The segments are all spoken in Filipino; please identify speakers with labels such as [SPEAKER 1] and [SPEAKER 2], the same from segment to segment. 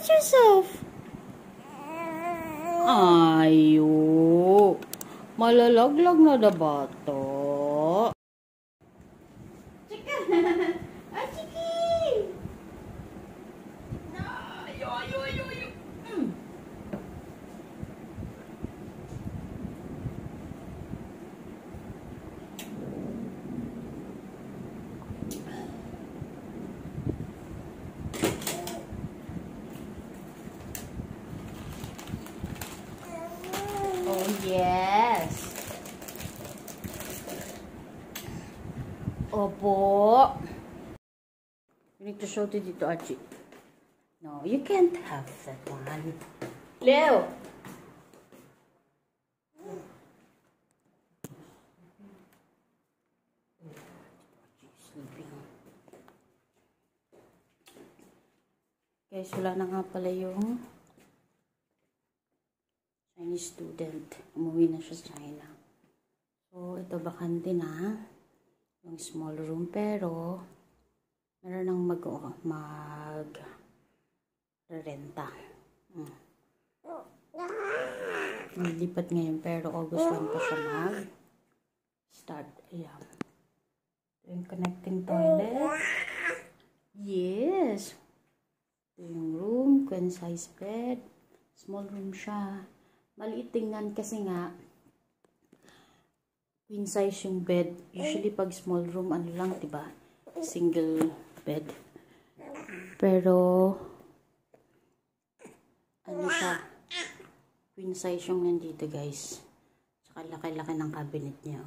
[SPEAKER 1] at yourself. Ayo. Malalaglag na da bato. Chika. Ah, chiki. Ayo. Oh, yes. Opo. You need to show to Dito Archie. No, you can't have that one. Leo. Sleeping. Guys, wala na nga pala yung Chinese student. Umuwi na siya sa China. So, ito bakante na. Yung small room. Pero, meron nang mag-renta. Nilipat ngayon. Pero, August 1 pa siya mag-start. Ayan. Yung connecting toilet. Yes. Ito yung room. Queen size bed. Small room siya. Maliit tingnan kasi nga queen size yung bed. Usually pag small room ano lang, 'di ba? Single bed. Pero ano siya? Queen size yung nandito, guys. Tsaka laki-laki ng cabinet niya.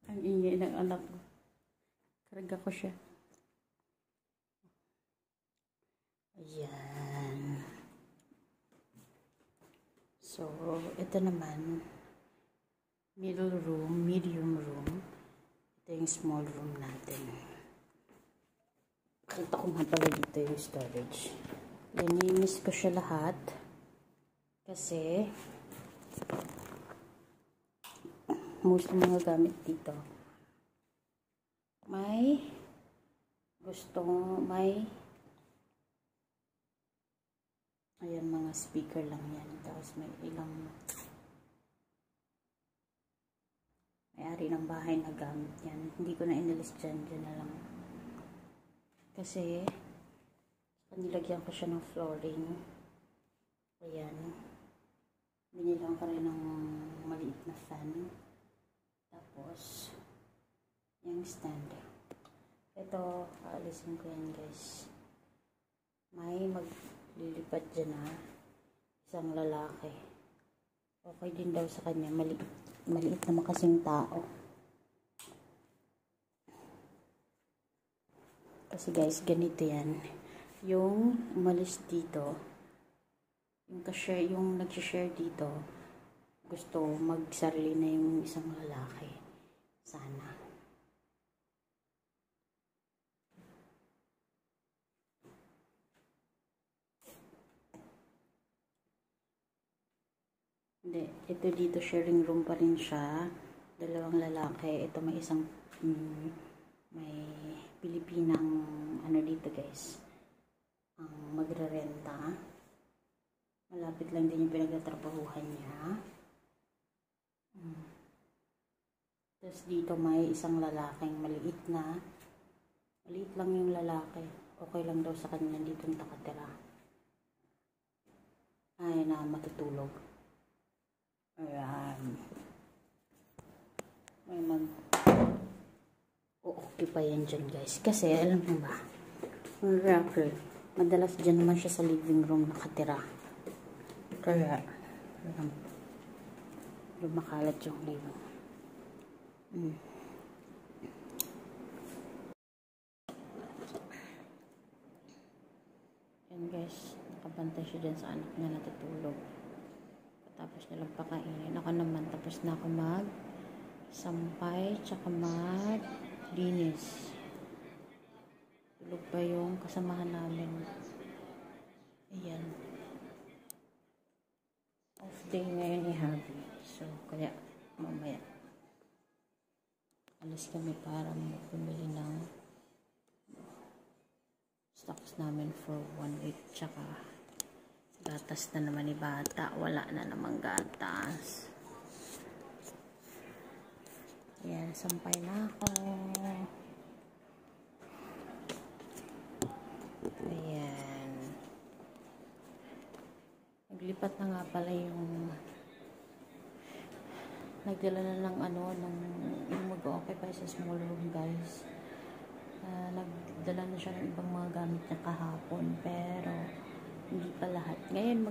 [SPEAKER 1] Ang ingay ng anak ko. Karga ko siya. Ayan. So, ito naman, middle room, medium room. Ito yung small room natin. Kita ko nga pala dito yung storage. Lininis ko siya lahat. Kasi, most ng mga gamit dito. May ayan, mga speaker lang yan. Tapos may ilang may-ari ng bahay na gamit yan. Hindi ko na inalis dyan na lang. Kasi nilagyan ko siya ng flooring. Ayan. Binilang ko rin ng maliit na fan. Tapos yung stand. Ito, aalisin ko yan, guys. May maglilipat dyan na isang lalaki. Okay din daw sa kanya. Maliit naman kasing tao. Kasi guys, ganito yan. Yung umalis dito, yung nag-share dito, gusto magsarili na yung isang lalaki. Sana. Hindi, ito dito sharing room pa rin siya. Dalawang lalaki. Ito may isang may Pilipinang ano dito, guys. Ang magrerenta. Malapit lang din yung pinagtatrabahuhan niya. Tapos dito may isang lalaking maliit na. Maliit lang yung lalaki. Okay lang daw sa kanya dito nakatira. Ay na matutulog. Ayan. May o-occupy yan dyan, guys. Kasi, alam mo ba, yung rapper, madalas dyan naman siya sa living room nakatira. Kaya, lumakalat yung living. Yan, guys. Nakabantay siya dyan sa anak niya natutulog. Tapos nilang pakainin. Ako naman, tapos na ako mag-sampay, tsaka mag-linis. Tulog pa yung kasamahan namin. Ayan. Off day ngayon ni Harvey. So, kaya mamaya alis kami para bumili ng stocks namin for 1 week. Tsaka gatas na naman ni bata. Wala na namang gatas. Ayan, sampay na ako. Ayan. Naglipat na nga pala yung nagdala na ng yung mag-occupy sa small room, guys. Nagdala na siya ng ibang mga gamit niya kahapon, pero hindi pa lahat. Ngayon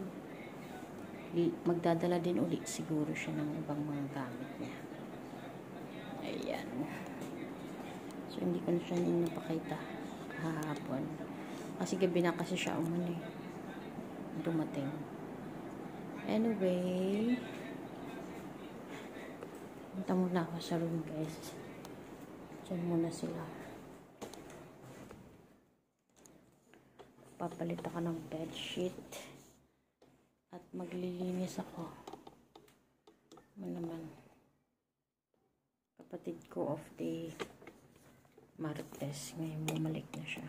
[SPEAKER 1] magdadala din ulit siguro siya ng ibang mga gamit niya. Ayan. So hindi ko na siya napakita kahapon. Kasi gabi na kasi siya dumating. Anyway, punta muna ako sa room, guys. Diyan muna sila. Papalit ako ng bedsheet. At maglilinis ako. Ano naman. Kapatid ko of the Martes. Ngayon bumalik na siya.